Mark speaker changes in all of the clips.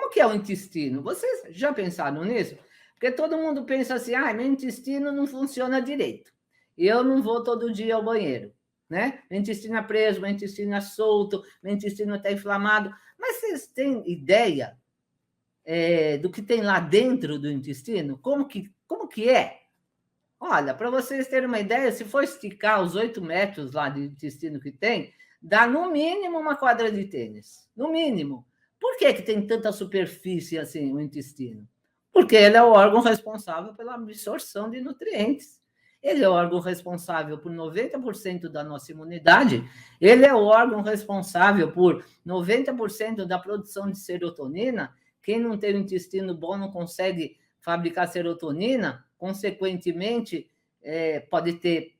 Speaker 1: Como que é o intestino? Vocês já pensaram nisso? Porque todo mundo pensa assim, meu intestino não funciona direito. Eu não vou todo dia ao banheiro, né? Meu intestino é preso, meu intestino é solto, meu intestino está inflamado. Mas vocês têm ideia do que tem lá dentro do intestino? Como que é? Olha, para vocês terem uma ideia, se for esticar os 8 metros lá de intestino que tem, dá no mínimo uma quadra de tênis. No mínimo. Por que tem tanta superfície assim o intestino? Porque ele é o órgão responsável pela absorção de nutrientes. Ele é o órgão responsável por 90% da nossa imunidade. Ele é o órgão responsável por 90% da produção de serotonina. Quem não tem um intestino bom não consegue fabricar serotonina, consequentemente, pode ter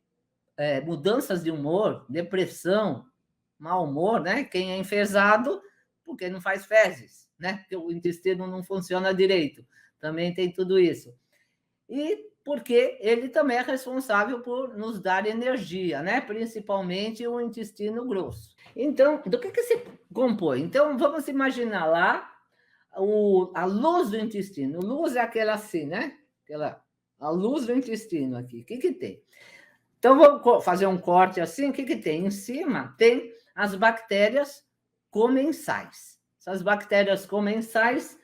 Speaker 1: mudanças de humor, depressão, mau humor, né? Quem é enfesado, porque não faz fezes, né? Porque o intestino não funciona direito. Também tem tudo isso. E porque ele também é responsável por nos dar energia, né? Principalmente o intestino grosso. Então, do que se compõe? Então, vamos imaginar lá a luz do intestino. Luz é aquela assim, né? A luz do intestino aqui. O que tem? Então, vou fazer um corte assim. O que tem? Em cima tem as bactérias comensais. Essas bactérias comensais,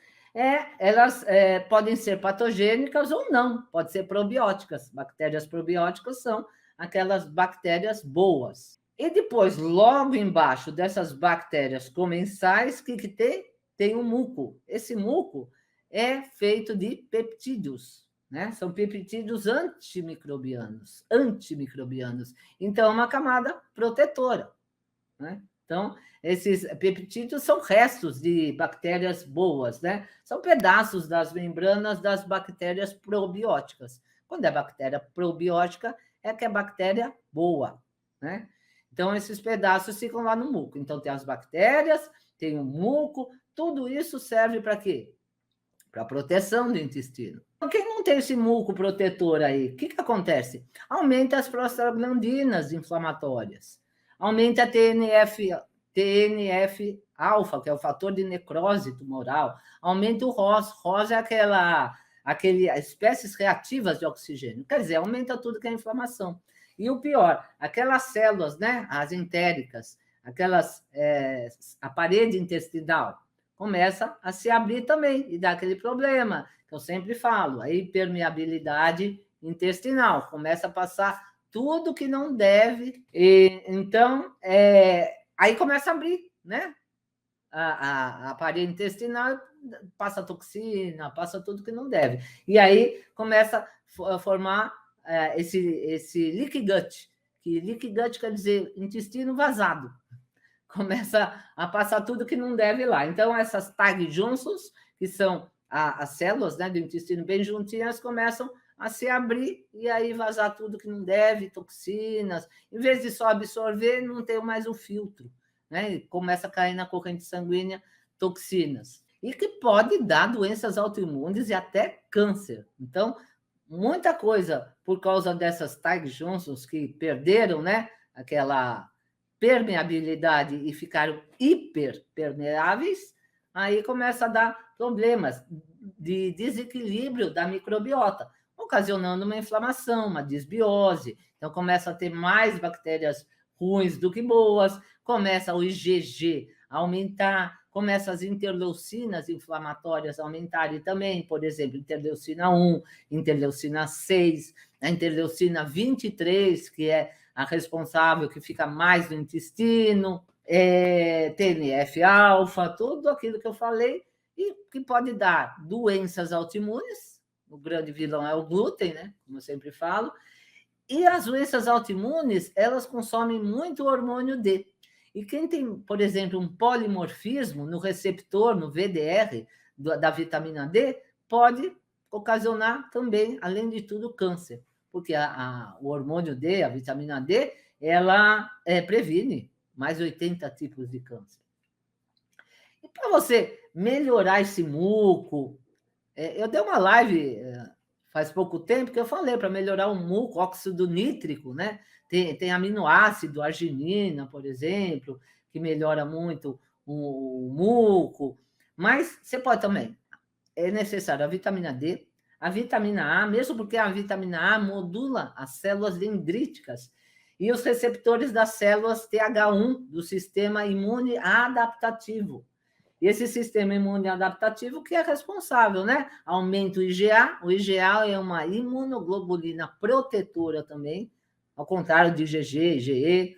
Speaker 1: elas podem ser patogênicas ou não, pode ser probióticas. Bactérias probióticas são aquelas bactérias boas. E depois, logo embaixo dessas bactérias comensais, o que tem? Tem um muco. Esse muco é feito de peptídeos, né? São peptídeos antimicrobianos. Então, é uma camada protetora, né? Então, esses peptídeos são restos de bactérias boas, né? São pedaços das membranas das bactérias probióticas. Quando é bactéria probiótica, é que é bactéria boa, né? Então, esses pedaços ficam lá no muco. Então, tem as bactérias, tem o muco, tudo isso serve para quê? Para proteção do intestino. Quem não tem esse muco protetor aí, o que acontece? Aumenta as prostaglandinas inflamatórias, aumenta a TNF-alfa, que é o fator de necrose tumoral, aumenta o ROS. ROS é aquele espécies reativas de oxigênio, quer dizer, aumenta tudo que é inflamação. E o pior, aquelas células, né, as entéricas, a parede intestinal, começa a se abrir também e dá aquele problema que eu sempre falo, a hipermeabilidade intestinal, começa a passar tudo que não deve, então aí começa a abrir, né? A parede intestinal passa toxina, passa tudo que não deve. E aí começa a formar esse leaky gut, que leaky gut quer dizer intestino vazado. Começa a passar tudo que não deve lá. Então, essas Tag Johnsons, que são as células, né, do intestino bem juntinhas, começam a se abrir e aí vazar tudo que não deve, toxinas. Em vez de só absorver, não tem mais o filtro, né? E começa a cair na corrente sanguínea toxinas. E que pode dar doenças autoimunes e até câncer. Então, muita coisa por causa dessas Tag Johnsons que perderam, né, aquela permeabilidade e ficaram hiperpermeáveis, aí começa a dar problemas de desequilíbrio da microbiota, ocasionando uma inflamação, uma disbiose. Então, começa a ter mais bactérias ruins do que boas, começa o IgG a aumentar, começa as interleucinas inflamatórias a aumentarem também, por exemplo, interleucina 1, interleucina 6, a interleucina 23, que é a responsável que fica mais no intestino, TNF-alfa, tudo aquilo que eu falei, e que pode dar doenças autoimunes, o grande vilão é o glúten, né? Como eu sempre falo, e as doenças autoimunes, elas consomem muito hormônio D. E quem tem, por exemplo, um polimorfismo no receptor, no VDR, da vitamina D, pode ocasionar também, além de tudo, câncer. Porque o hormônio D, a vitamina D, ela previne mais de 80 tipos de câncer. E para você melhorar esse muco, eu dei uma live faz pouco tempo que eu falei para melhorar o muco, óxido nítrico, né? Tem aminoácido, arginina, por exemplo, que melhora muito o muco. Mas você pode também. É necessário a vitamina D, a vitamina A, mesmo porque a vitamina A modula as células dendríticas e os receptores das células TH1 do sistema imune adaptativo. E esse sistema imune adaptativo que é responsável, né? Aumenta o IgA. O IgA é uma imunoglobulina protetora também, ao contrário de IgG, IgE,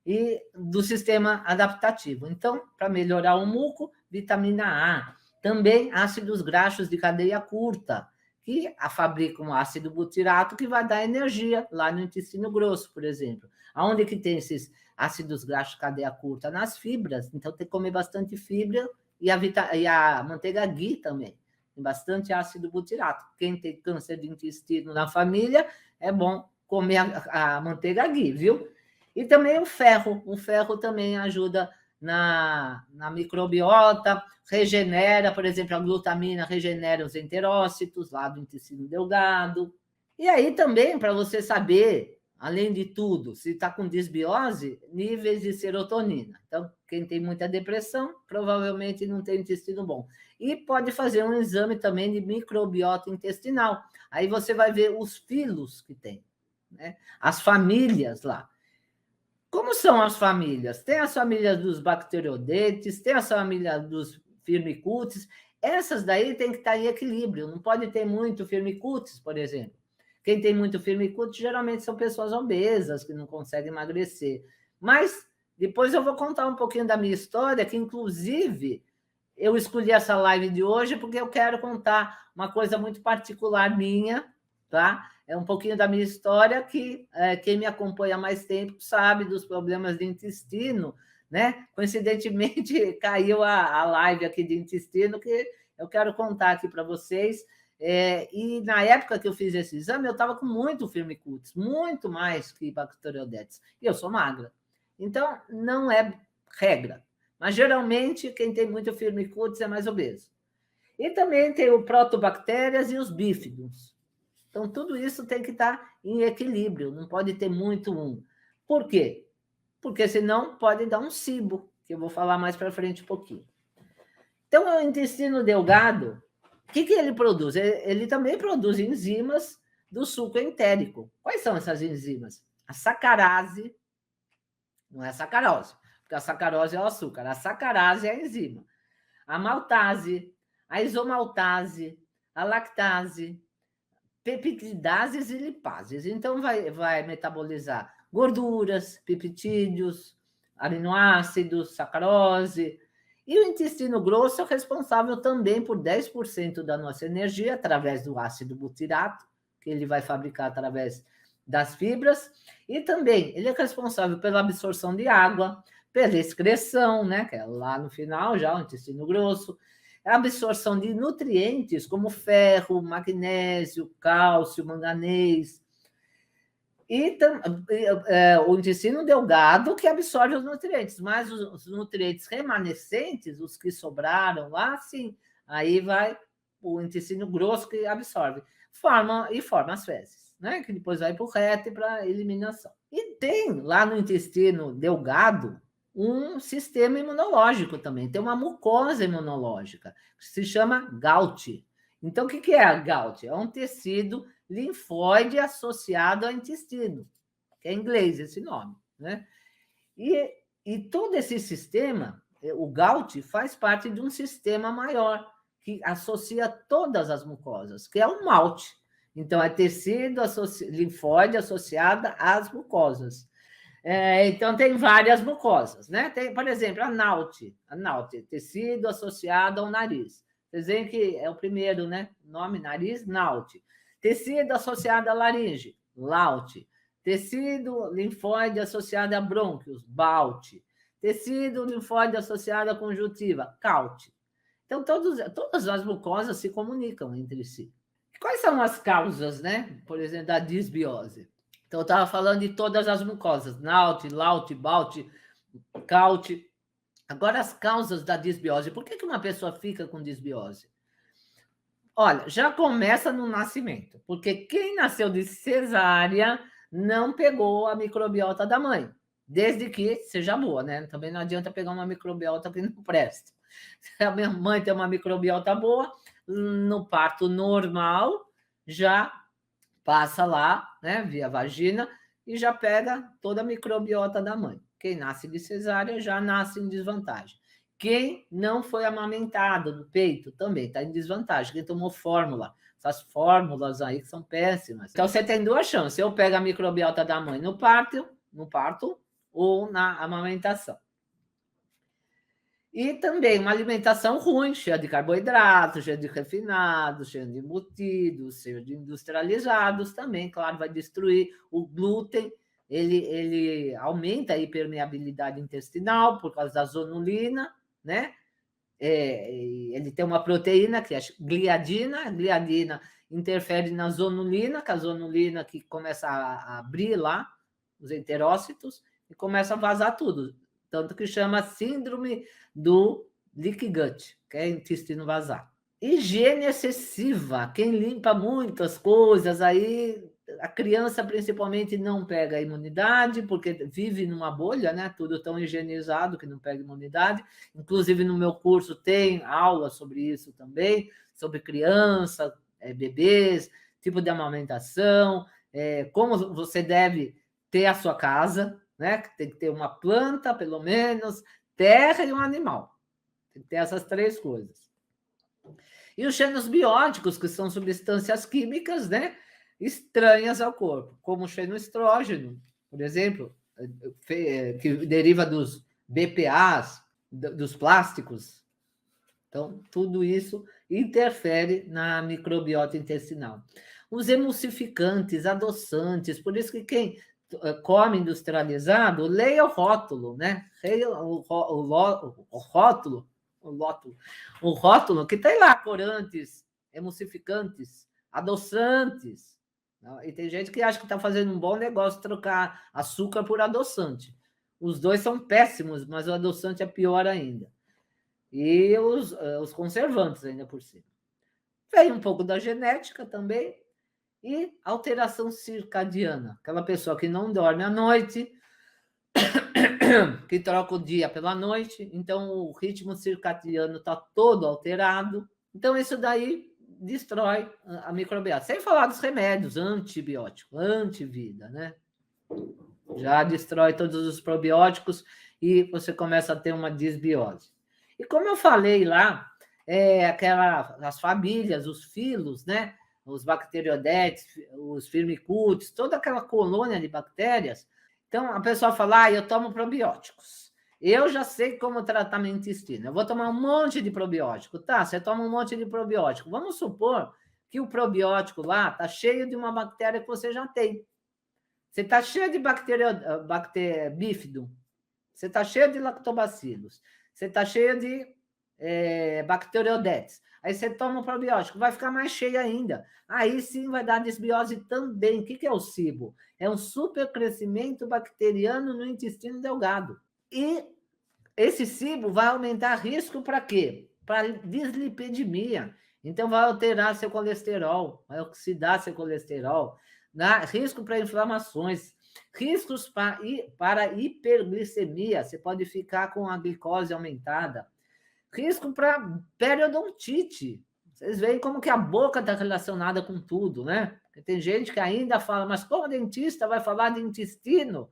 Speaker 1: e do sistema adaptativo. Então, para melhorar o muco, vitamina A. Também ácidos graxos de cadeia curta, que fabricam ácido butirato, que vai dar energia lá no intestino grosso, por exemplo. Aonde que tem esses ácidos graxos de cadeia curta? Nas fibras. Então, tem que comer bastante fibra e a manteiga ghee também. Tem bastante ácido butirato. Quem tem câncer de intestino na família, é bom comer a manteiga ghee, viu? E também o ferro também ajuda na microbiota, regenera, por exemplo, a glutamina regenera os enterócitos lá do intestino delgado. E aí também, para você saber, além de tudo, se está com disbiose, níveis de serotonina. Então, quem tem muita depressão, provavelmente não tem intestino bom. E pode fazer um exame também de microbiota intestinal. Aí você vai ver os filos que tem, né? As famílias lá. Como são as famílias? Tem as famílias dos bacterodetes, tem as famílias dos firmicutes. Essas daí tem que estar em equilíbrio. Não pode ter muito firmicutes, por exemplo. Quem tem muito firmicutes geralmente são pessoas obesas que não conseguem emagrecer. Mas depois eu vou contar um pouquinho da minha história, que inclusive eu escolhi essa live de hoje porque eu quero contar uma coisa muito particular minha, tá? É um pouquinho da minha história que quem me acompanha há mais tempo sabe dos problemas de intestino, né? Coincidentemente, caiu a live aqui de intestino que eu quero contar aqui para vocês. E na época que eu fiz esse exame, eu estava com muito firmicutes, muito mais que bacteroidetes. E eu sou magra. Então, não é regra. Mas, geralmente, quem tem muito firmicutes é mais obeso. E também tem o protobactérias e os bífidos. Então, tudo isso tem que estar em equilíbrio, não pode ter muito um. Por quê? Porque senão pode dar um cibo, que eu vou falar mais para frente um pouquinho. Então, o intestino delgado, o que ele produz? Ele também produz enzimas do suco entérico. Quais são essas enzimas? A sacarase, não é a sacarose, porque a sacarose é o açúcar, a sacarase é a enzima. A maltase, a isomaltase, a lactase, peptidases e lipases. Então, vai metabolizar gorduras, peptídeos, aminoácidos, sacarose. E o intestino grosso é responsável também por 10% da nossa energia, através do ácido butirato, que ele vai fabricar através das fibras. E também ele é responsável pela absorção de água, pela excreção, né, que é lá no final, já o intestino grosso, a absorção de nutrientes como ferro, magnésio, cálcio, manganês. E o intestino delgado que absorve os nutrientes, mas os nutrientes remanescentes, os que sobraram lá, sim, aí vai o intestino grosso que absorve, forma as fezes, né? Que depois vai para o reto e para a eliminação. E tem lá no intestino delgado um sistema imunológico também, tem uma mucosa imunológica, que se chama GALT. Então, o que é a GALT? É um tecido linfóide associado ao intestino, que é em inglês esse nome, né? E todo esse sistema, o GALT, faz parte de um sistema maior, que associa todas as mucosas, que é o MALT. Então, é tecido linfóide associado às mucosas. Então, tem várias mucosas, né? Tem, por exemplo, a NALT, tecido associado ao nariz. Vocês veem que é o primeiro, né? Nome, nariz, NALT. Tecido associado à laringe, LAUT. Tecido linfóide associado a brônquios, BALT. Tecido linfóide associado à conjuntiva, CALT. Então, todas as mucosas se comunicam entre si. Quais são as causas, né? Por exemplo, da disbiose? Então, eu estava falando de todas as mucosas, NALT, LAUT, BALT, CALT. Agora, as causas da disbiose. Por que uma pessoa fica com disbiose? Olha, já começa no nascimento, porque quem nasceu de cesárea não pegou a microbiota da mãe, desde que seja boa, né? Também não adianta pegar uma microbiota que não presta. Se a minha mãe tem uma microbiota boa, no parto normal já passa lá, né, via vagina, e já pega toda a microbiota da mãe. Quem nasce de cesárea já nasce em desvantagem. Quem não foi amamentado no peito também está em desvantagem. Quem tomou fórmula, essas fórmulas aí que são péssimas. Então você tem duas chances: eu pego a microbiota da mãe no parto ou na amamentação. E também uma alimentação ruim, cheia de carboidratos, cheia de refinados, cheia de embutidos, cheia de industrializados também, claro, vai destruir o glúten. Ele aumenta a hipermeabilidade intestinal por causa da zonulina, né? Ele tem uma proteína que é gliadina. A gliadina interfere na zonulina, que a zonulina que começa a abrir lá os enterócitos e começa a vazar tudo. Tanto que chama síndrome do leaky gut, que é intestino vazado. Higiene excessiva, quem limpa muitas coisas, aí a criança principalmente não pega a imunidade, porque vive numa bolha, né? Tudo tão higienizado que não pega imunidade. Inclusive no meu curso tem aula sobre isso também, sobre criança, bebês, tipo de amamentação, como você deve ter a sua casa, né? Tem que ter uma planta, pelo menos, terra e um animal. Tem que ter essas três coisas. E os xenobióticos, que são substâncias químicas, né, estranhas ao corpo, como o xenoestrógeno, por exemplo, que deriva dos BPAs, dos plásticos. Então, tudo isso interfere na microbiota intestinal. Os emulsificantes, adoçantes, por isso que quem come industrializado, leia o rótulo, né? Leia o rótulo, o rótulo que tem lá corantes, emulsificantes, adoçantes. E tem gente que acha que está fazendo um bom negócio trocar açúcar por adoçante. Os dois são péssimos, mas o adoçante é pior ainda. E os conservantes ainda por cima. Vem um pouco da genética também. E alteração circadiana, aquela pessoa que não dorme à noite, que troca o dia pela noite, então o ritmo circadiano está todo alterado. Então, isso daí destrói a microbiota. Sem falar dos remédios antibióticos, antivida, né? Já destrói todos os probióticos e você começa a ter uma disbiose. E como eu falei lá, as famílias, os filos, né? Os bacteriodetes, os firmicutes, toda aquela colônia de bactérias. Então, a pessoa fala, eu tomo probióticos. Eu já sei como tratar meu intestino. Eu vou tomar um monte de probiótico. Tá, você toma um monte de probiótico. Vamos supor que o probiótico lá está cheio de uma bactéria que você já tem. Você está cheio de bactéria bífido. Você está cheio de lactobacilos. Você está cheio de bacteriodetes. Aí você toma um probiótico, vai ficar mais cheio ainda. Aí sim vai dar desbiose também. O que é o SIBO? É um supercrescimento bacteriano no intestino delgado. E esse SIBO vai aumentar risco para quê? Para dislipidemia. Então vai alterar seu colesterol, vai oxidar seu colesterol, dá risco para inflamações, riscos para hiperglicemia. Você pode ficar com a glicose aumentada. Risco para periodontite. Vocês veem como que a boca está relacionada com tudo, né? Porque tem gente que ainda fala, mas como dentista vai falar de intestino?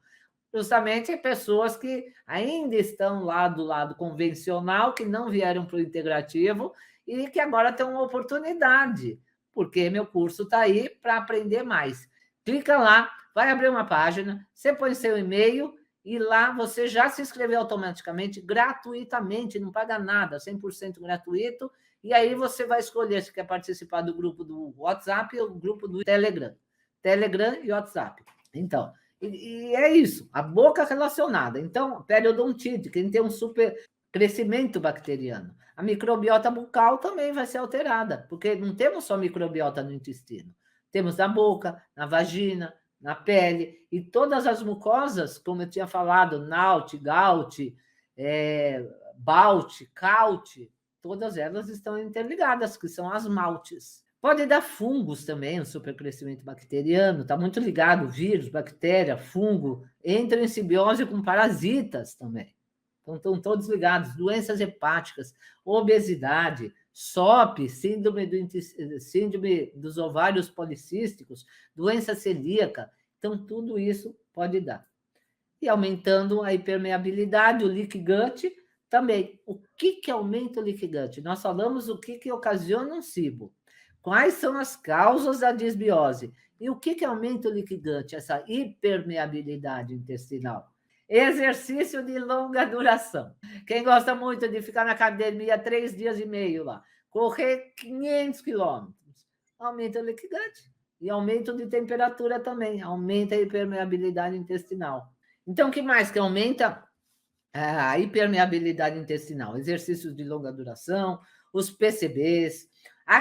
Speaker 1: Justamente pessoas que ainda estão lá do lado convencional, que não vieram para o integrativo e que agora têm uma oportunidade, porque meu curso está aí para aprender mais. Clica lá, vai abrir uma página, você põe seu e-mail e lá você já se inscreveu automaticamente, gratuitamente, não paga nada, 100% gratuito, e aí você vai escolher se quer participar do grupo do WhatsApp ou do grupo do Telegram. Telegram e WhatsApp. Então, e é isso, a boca relacionada. Então, periodontite, quem tem um super crescimento bacteriano. A microbiota bucal também vai ser alterada, porque não temos só microbiota no intestino. Temos na boca, na vagina, na pele, e todas as mucosas, como eu tinha falado, Naut, Gaut, Baut, Caut, todas elas estão interligadas, que são as maltes. Pode dar fungos também, o supercrescimento bacteriano, está muito ligado, vírus, bactéria, fungo, entra em simbiose com parasitas também. Então, estão todos ligados. Doenças hepáticas, obesidade, SOP, síndrome dos ovários policísticos, doença celíaca. Então, tudo isso pode dar. E aumentando a hipermeabilidade, o leaky gut também. O que aumenta o leaky gut? Nós falamos o que ocasiona um SIBO. Quais são as causas da disbiose? E o que aumenta o leaky gut? Essa hipermeabilidade intestinal. Exercício de longa duração. Quem gosta muito de ficar na academia 3 dias e meio lá, correr 500 quilômetros, aumenta o leaky gut. E aumento de temperatura também, aumenta a hipermeabilidade intestinal. Então, o que mais que aumenta? A hipermeabilidade intestinal, exercícios de longa duração, os PCBs, a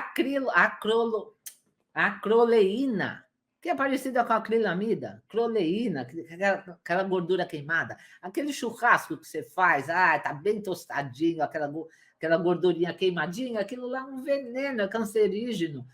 Speaker 1: acroleína, que é parecida com a acrilamida, croleína, aquela gordura queimada, aquele churrasco que você faz, tá bem tostadinho, aquela gordurinha queimadinha, aquilo lá é um veneno, é cancerígeno.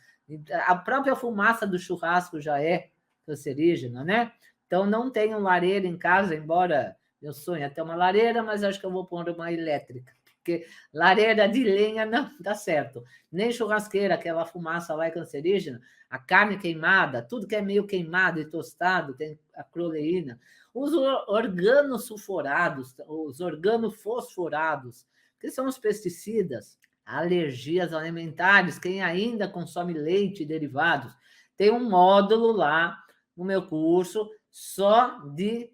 Speaker 1: A própria fumaça do churrasco já é cancerígena, né? Então, não tenho lareira em casa, embora meu sonho é ter uma lareira, mas acho que eu vou pôr uma elétrica, porque lareira de lenha não dá certo. Nem churrasqueira, aquela fumaça lá é cancerígena. A carne queimada, tudo que é meio queimado e tostado, tem a croleína. Os organosulfurados, os organofosforados, que são os pesticidas, alergias alimentares, quem ainda consome leite e derivados. Tem um módulo lá no meu curso só de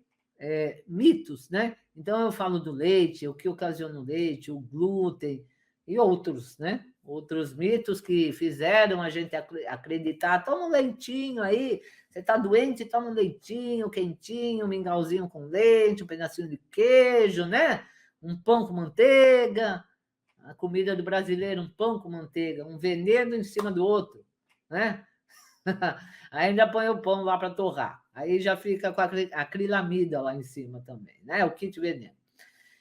Speaker 1: mitos, né? Então, eu falo do leite, o que ocasiona o leite, o glúten e outros, né? Outros mitos que fizeram a gente acreditar. Toma um leitinho aí, você está doente, toma um leitinho quentinho, um mingauzinho com leite, um pedacinho de queijo, né? Um pão com manteiga. A comida do brasileiro, um pão com manteiga, um veneno em cima do outro, né? Ainda põe o pão lá para torrar. Aí já fica com a acrilamida lá em cima também, né? O kit veneno.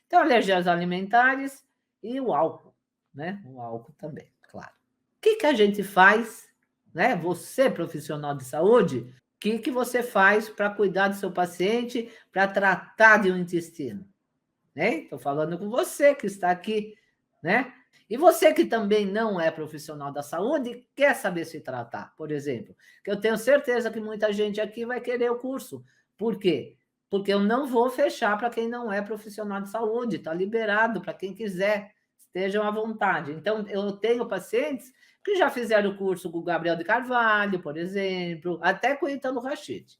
Speaker 1: Então, alergias alimentares e o álcool, né? O álcool também, claro. O que a gente faz, né? Você, profissional de saúde, o que você faz para cuidar do seu paciente, para tratar de um intestino? Né? Estou falando com você que está aqui, né? E você que também não é profissional da saúde e quer saber se tratar, por exemplo, que eu tenho certeza que muita gente aqui vai querer o curso. Por quê? Porque eu não vou fechar para quem não é profissional de saúde, está liberado para quem quiser, estejam à vontade. Então, eu tenho pacientes que já fizeram o curso com o Gabriel de Carvalho, por exemplo, até com o Ítalo Rachid.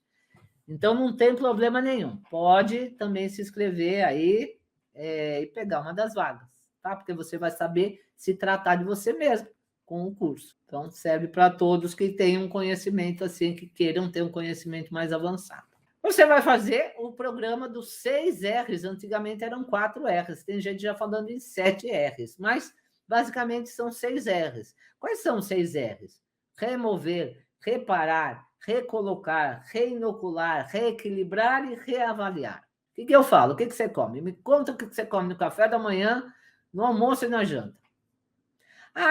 Speaker 1: Então, não tem problema nenhum. Pode também se inscrever aí e pegar uma das vagas, tá? Porque você vai saber se tratar de você mesmo com o curso. Então, serve para todos que tenham um conhecimento assim, que queiram ter um conhecimento mais avançado. Você vai fazer o programa dos 6 R's. Antigamente eram 4 R's. Tem gente já falando em 7 R's, mas basicamente são 6 R's. Quais são os 6 R's? Remover, reparar, recolocar, reinocular, reequilibrar e reavaliar. O que eu falo? O que você come? Me conta o que você come no café da manhã, no almoço e na janta.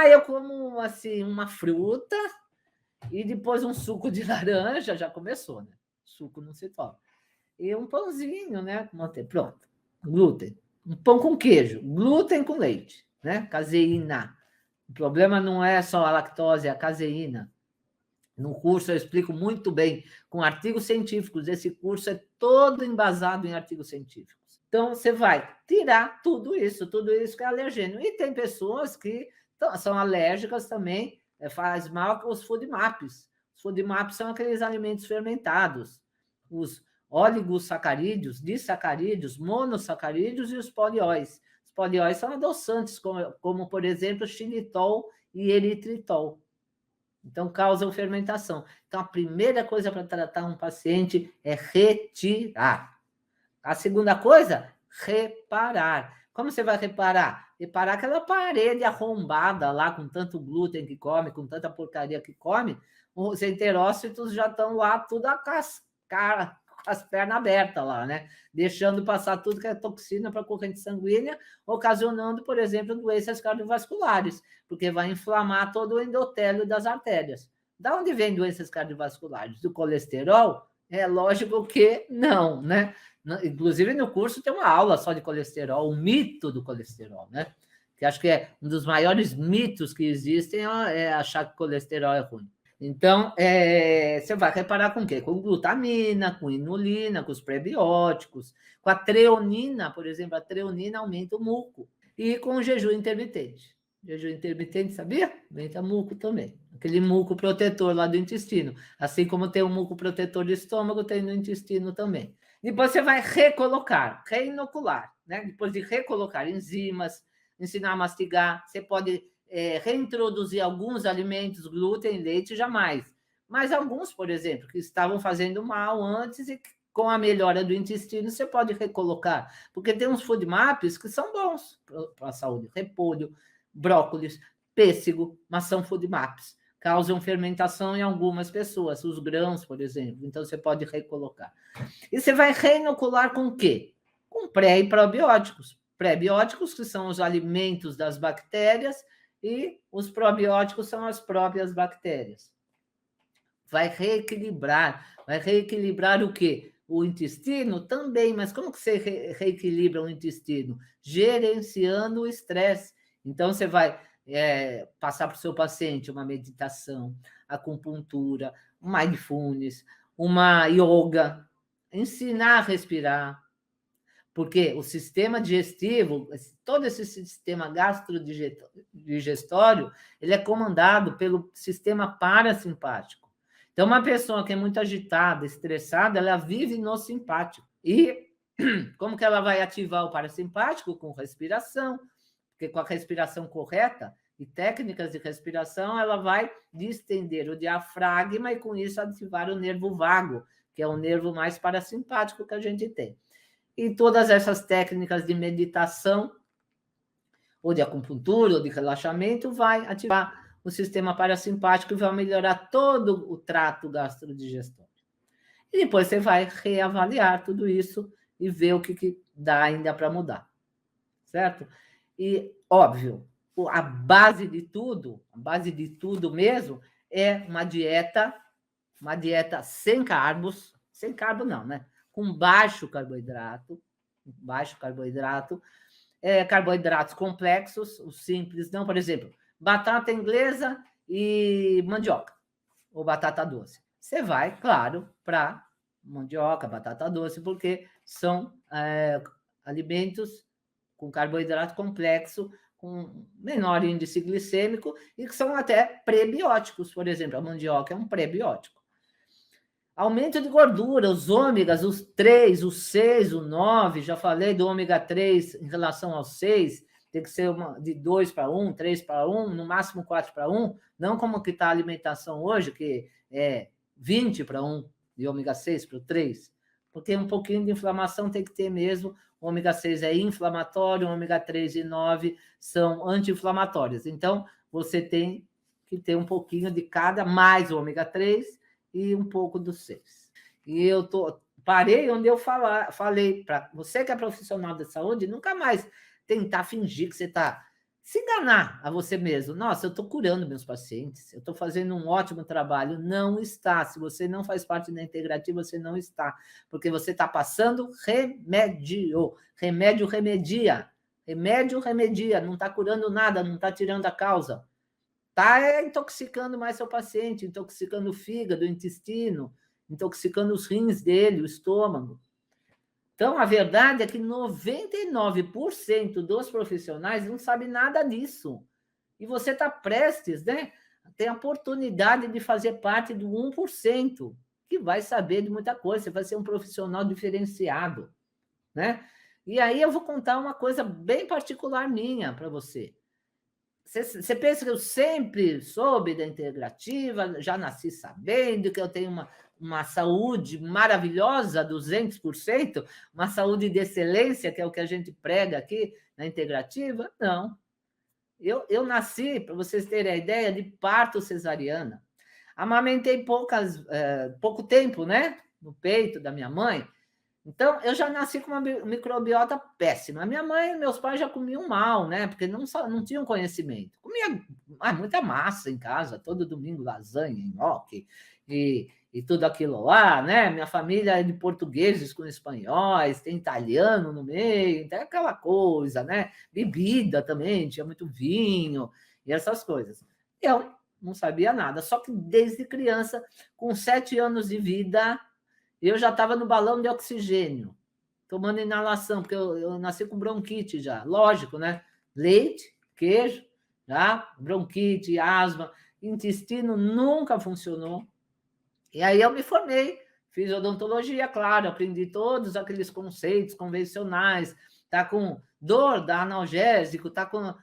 Speaker 1: Eu como assim uma fruta e depois um suco de laranja, já começou, né? Suco não se toma. E um pãozinho, né? Pronto. Glúten. Um pão com queijo. Glúten com leite, né? Caseína. O problema não é só a lactose, é a caseína. No curso eu explico muito bem, com artigos científicos. Esse curso é todo embasado em artigos científicos. Então, você vai tirar tudo isso que é alergênio. E tem pessoas que são alérgicas também, faz mal com os food maps. Os food maps são aqueles alimentos fermentados, os oligosacarídeos, disacarídeos, monossacarídeos e os polióis. Os polióis são adoçantes, como por exemplo, xilitol e eritritol. Então, causam fermentação. Então, a primeira coisa para tratar um paciente é retirar. A segunda coisa, reparar. Como você vai reparar? Reparar aquela parede arrombada lá, com tanto glúten que come, com tanta porcaria que come, os enterócitos já estão lá, tudo a cascar, com as pernas abertas lá, né? Deixando passar tudo que é toxina para a corrente sanguínea, ocasionando, por exemplo, doenças cardiovasculares, porque vai inflamar todo o endotélio das artérias. Da onde vem doenças cardiovasculares? Do colesterol É lógico que não, né? Inclusive, no curso tem uma aula só de colesterol, o mito do colesterol, né? Que acho que é um dos maiores mitos que existem é achar que colesterol é ruim. Então, você vai reparar com o quê? Com glutamina, com inulina, com os prebióticos, com a treonina, por exemplo, a treonina aumenta o muco, e com o jejum intermitente. Jejum intermitente, sabia? Aumenta muco também. Aquele muco protetor lá do intestino. Assim como tem o muco protetor do estômago, tem no intestino também. Depois você vai recolocar, reinocular, né? Depois de recolocar enzimas, ensinar a mastigar, você pode reintroduzir alguns alimentos, glúten, leite, jamais. Mas alguns, por exemplo, que estavam fazendo mal antes e com a melhora do intestino, você pode recolocar. Porque tem uns food maps que são bons para a saúde. Repolho, brócolis, pêssego, mas são food maps. Causam fermentação em algumas pessoas, os grãos, por exemplo. Então, você pode recolocar. E você vai reinocular com o quê? Com pré e probióticos. Pré-bióticos, que são os alimentos das bactérias, e os probióticos são as próprias bactérias. Vai reequilibrar o quê? O intestino também, mas como que você reequilibra o intestino? Gerenciando o estresse. Então, você vai passar para o seu paciente uma meditação, acupuntura, mindfulness, uma yoga, ensinar a respirar, porque o sistema digestivo, todo esse sistema gastrodigestório, ele é comandado pelo sistema parasimpático. Então, uma pessoa que é muito agitada, estressada, ela vive no simpático. E como que ela vai ativar o parasimpático? Com respiração, porque com a respiração correta e técnicas de respiração, ela vai distender o diafragma e, com isso, ativar o nervo vago, que é o nervo mais parasimpático que a gente tem. E todas essas técnicas de meditação, ou de acupuntura, ou de relaxamento, vai ativar o sistema parasimpático e vai melhorar todo o trato gastrodigestório. E depois você vai reavaliar tudo isso e ver o que dá ainda para mudar, certo? E, óbvio, a base de tudo mesmo, é uma dieta sem carbos, sem carbo não, né? Com baixo carboidrato, carboidratos complexos, os simples, não, por exemplo, batata inglesa e mandioca, ou batata doce. Você vai, claro, para mandioca, batata doce, porque são alimentos com carboidrato complexo, com menor índice glicêmico e que são até prebióticos, por exemplo, a mandioca é um prebiótico. Aumento de gordura, os ômegas, os 3, o 6, o 9, já falei do ômega 3 em relação ao 6, tem que ser de 2 para 1, 3 para 1, no máximo 4 para 1, não como que está a alimentação hoje, que é 20 para 1, de ômega 6 para o 3, porque um pouquinho de inflamação tem que ter mesmo. O ômega 6 é inflamatório, o ômega 3 e 9 são anti-inflamatórios. Então, você tem que ter um pouquinho de cada, mais o ômega 3 e um pouco do 6. E eu parei onde eu falei para você que é profissional da saúde, nunca mais tentar fingir que você está... Se enganar a você mesmo. Nossa, eu estou curando meus pacientes, eu estou fazendo um ótimo trabalho. Não está. Se você não faz parte da integrativa, você não está. Porque você está passando remédio. Remédio remedia. Remédio remedia. Não está curando nada, não está tirando a causa. Está intoxicando mais seu paciente, intoxicando o fígado, o intestino, intoxicando os rins dele, o estômago. Então, a verdade é que 99% dos profissionais não sabem nada disso. E você está prestes, né? Tem a oportunidade de fazer parte do 1%, que vai saber de muita coisa, você vai ser um profissional diferenciado, né? E aí eu vou contar uma coisa bem particular minha para você. Você pensa que eu sempre soube da integrativa, já nasci sabendo que eu tenho uma saúde maravilhosa, 200%, uma saúde de excelência, que é o que a gente prega aqui na integrativa? Não. Eu nasci, para vocês terem a ideia, de parto cesariana. Amamentei pouco tempo, né? No peito da minha mãe. Então, eu já nasci com uma microbiota péssima. Minha mãe e meus pais já comiam mal, né? Porque não tinham conhecimento. Comia muita massa em casa, todo domingo lasanha, nhoque e tudo aquilo lá, né? Minha família é de portugueses com espanhóis, tem italiano no meio, tem aquela coisa, né? Bebida também, tinha muito vinho e essas coisas. Eu não sabia nada, só que desde criança, com 7 anos de vida, eu já estava no balão de oxigênio, tomando inalação, porque eu nasci com bronquite já, lógico, né? Leite, queijo, já, bronquite, asma, intestino nunca funcionou. E aí eu me formei, fiz odontologia, claro, aprendi todos aqueles conceitos convencionais, tá com dor, dá analgésico, tá com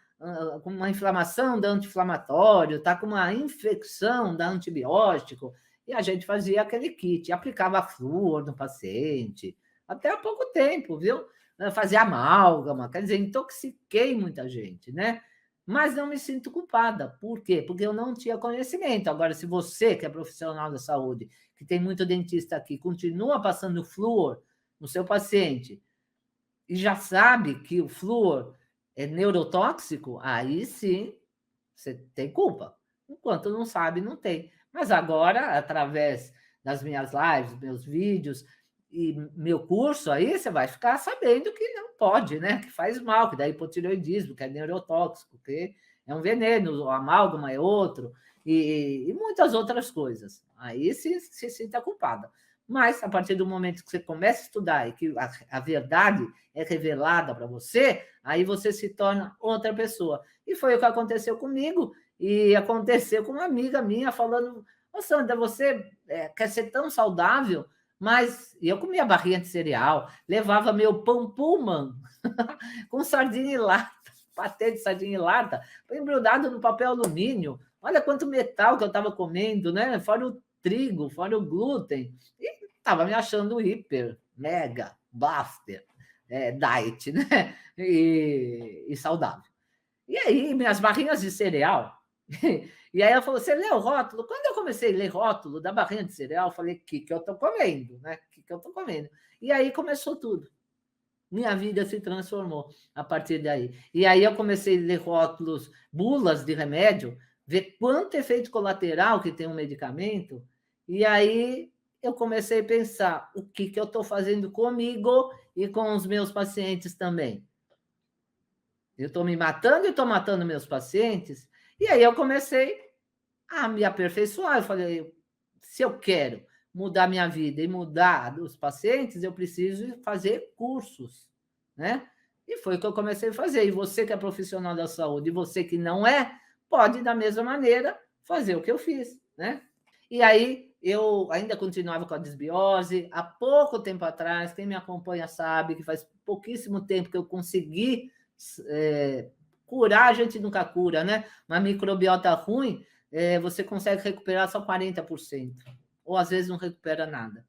Speaker 1: uma inflamação, dá anti-inflamatório, tá com uma infecção, dá antibiótico, e a gente fazia aquele kit, aplicava flúor no paciente, até há pouco tempo, viu? Fazia amálgama, quer dizer, intoxiquei muita gente, né? Mas não me sinto culpada. Por quê? Porque eu não tinha conhecimento. Agora, se você, que é profissional da saúde, que tem muito dentista aqui, continua passando flúor no seu paciente e já sabe que o flúor é neurotóxico, aí sim você tem culpa. Enquanto não sabe, não tem. Mas agora, através das minhas lives, meus vídeos e meu curso, aí você vai ficar sabendo que não pode, né? Que faz mal, que dá hipotireoidismo, que é neurotóxico, que é um veneno, o amálgama é outro, e muitas outras coisas. Aí se sinta culpada. Mas, a partir do momento que você começa a estudar e que a verdade é revelada para você, aí você se torna outra pessoa. E foi o que aconteceu comigo, e aconteceu com uma amiga minha falando: Ô, Sandra, você quer ser tão saudável, mas eu comia barrinha de cereal, levava meu pão Pullman com sardinha em lata, patê de sardinha em lata, embrulhado no papel alumínio. Olha quanto metal que eu estava comendo, né? Fora o trigo, fora o glúten. E estava me achando hiper, mega, blaster, diet, né? E saudável. E aí, minhas barrinhas de cereal. E aí ela falou: você lê o rótulo? Quando eu comecei a ler rótulo da barrinha de cereal, eu falei: o que eu estou comendo, né? O que eu estou comendo? E aí começou tudo. Minha vida se transformou a partir daí. E aí eu comecei a ler rótulos, bulas de remédio, ver quanto efeito colateral que tem um medicamento, e aí eu comecei a pensar: o que eu estou fazendo comigo e com os meus pacientes também? Eu estou me matando e estou matando meus pacientes. E aí eu comecei a me aperfeiçoar. Eu falei: se eu quero mudar minha vida e mudar os pacientes, eu preciso fazer cursos, né? E foi o que eu comecei a fazer. E você que é profissional da saúde, e você que não é, pode, da mesma maneira, fazer o que eu fiz, né? E aí eu ainda continuava com a desbiose. Há pouco tempo atrás, quem me acompanha sabe que faz pouquíssimo tempo que eu consegui curar. A gente nunca cura, né? Uma microbiota ruim, você consegue recuperar só 40%, ou às vezes não recupera nada,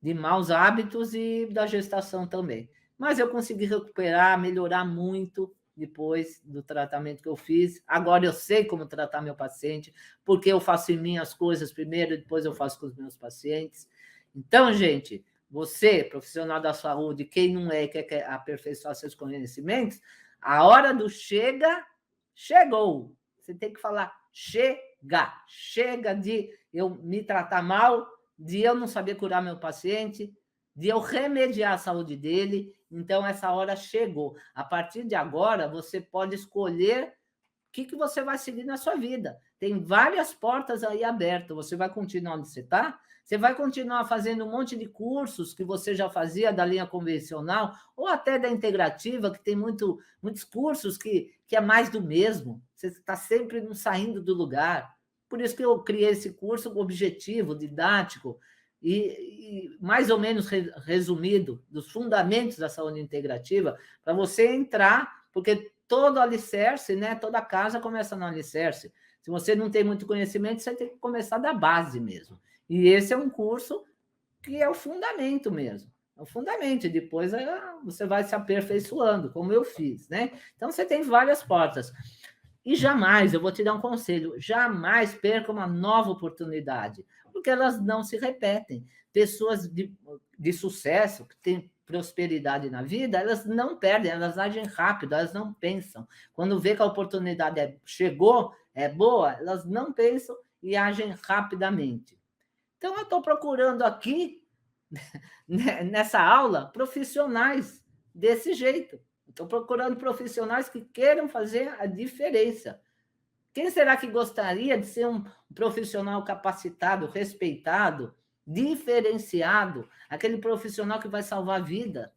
Speaker 1: de maus hábitos e da gestação também. Mas eu consegui recuperar, melhorar muito depois do tratamento que eu fiz. Agora eu sei como tratar meu paciente, porque eu faço em mim as coisas primeiro, depois eu faço com os meus pacientes. Então, gente, você, profissional da saúde, quem não é, quer aperfeiçoar seus conhecimentos, a hora do chega, chegou. Você tem que falar chega. Chega de eu me tratar mal, de eu não saber curar meu paciente, de eu remediar a saúde dele. Então, essa hora chegou. A partir de agora, você pode escolher o que você vai seguir na sua vida. Tem várias portas aí abertas. Você vai continuar onde você está? Você vai continuar fazendo um monte de cursos que você já fazia da linha convencional, ou até da integrativa, que tem muitos cursos que é mais do mesmo. Você está sempre não saindo do lugar. Por isso que eu criei esse curso objetivo, didático, e mais ou menos resumido, dos fundamentos da saúde integrativa, para você entrar, porque todo alicerce, né? Toda casa começa no alicerce. Se você não tem muito conhecimento, você tem que começar da base mesmo. E esse é um curso que é o fundamento mesmo. É o fundamento, e depois você vai se aperfeiçoando, como eu fiz, né? Então, você tem várias portas. E jamais, eu vou te dar um conselho, jamais perca uma nova oportunidade, porque elas não se repetem. Pessoas de sucesso, que têm prosperidade na vida, elas não perdem, elas agem rápido, elas não pensam. Quando vê que a oportunidade chegou, é boa, elas não pensam e agem rapidamente. Então, eu estou procurando aqui, nessa aula, profissionais desse jeito. Estou procurando profissionais que queiram fazer a diferença. Quem será que gostaria de ser um profissional capacitado, respeitado, diferenciado, aquele profissional que vai salvar a vida?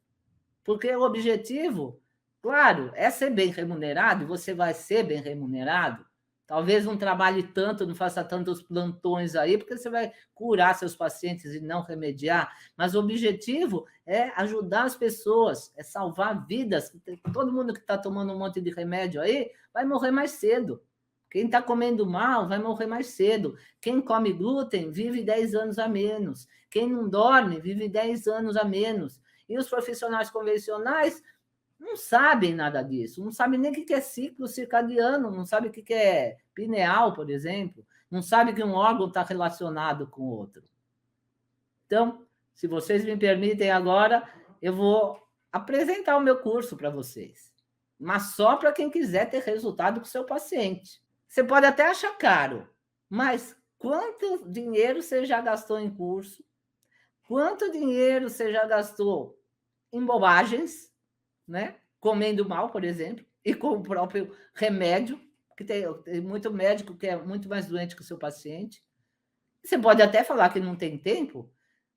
Speaker 1: Porque o objetivo, claro, é ser bem remunerado, e você vai ser bem remunerado. Talvez não trabalhe tanto, não faça tantos plantões aí, porque você vai curar seus pacientes e não remediar. Mas o objetivo é ajudar as pessoas, é salvar vidas. Todo mundo que está tomando um monte de remédio aí vai morrer mais cedo. Quem está comendo mal vai morrer mais cedo. Quem come glúten vive 10 anos a menos. Quem não dorme vive 10 anos a menos. E os profissionais convencionais não sabem nada disso, não sabem nem o que é ciclo circadiano, não sabem o que é pineal, por exemplo, não sabem que um órgão está relacionado com o outro. Então, se vocês me permitem agora, eu vou apresentar o meu curso para vocês, mas só para quem quiser ter resultado com o seu paciente. Você pode até achar caro, mas quanto dinheiro você já gastou em curso? Quanto dinheiro você já gastou em bobagens, né? Comendo mal, por exemplo, e com o próprio remédio, que tem muito médico que é muito mais doente que o seu paciente. Você pode até falar que não tem tempo,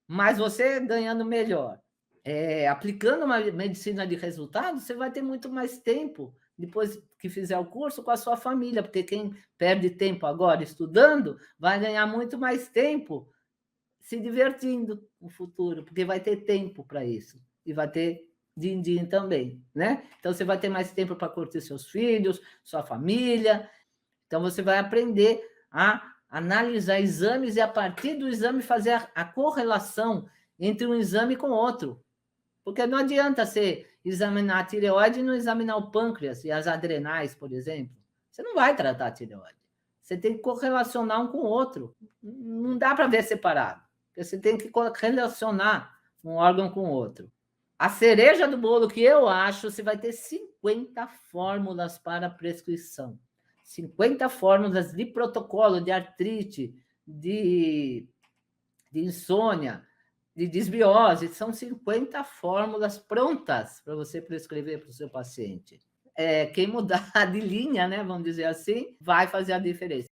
Speaker 1: mas você ganhando melhor, aplicando uma medicina de resultado, você vai ter muito mais tempo depois que fizer o curso com a sua família, porque quem perde tempo agora estudando vai ganhar muito mais tempo se divertindo no futuro, porque vai ter tempo para isso e vai ter din-din também, né? Então você vai ter mais tempo para curtir seus filhos, sua família. Então você vai aprender a analisar exames e a partir do exame fazer a correlação entre um exame com outro. Porque não adianta você examinar a tireoide e não examinar o pâncreas e as adrenais, por exemplo. Você não vai tratar a tireoide. Você tem que correlacionar um com o outro. Não dá para ver separado. Você tem que relacionar um órgão com o outro. A cereja do bolo que eu acho, você vai ter 50 fórmulas para prescrição. 50 fórmulas de protocolo de artrite, de insônia, de desbiose. São 50 fórmulas prontas para você prescrever para o seu paciente. Quem mudar de linha, né, vamos dizer assim, vai fazer a diferença.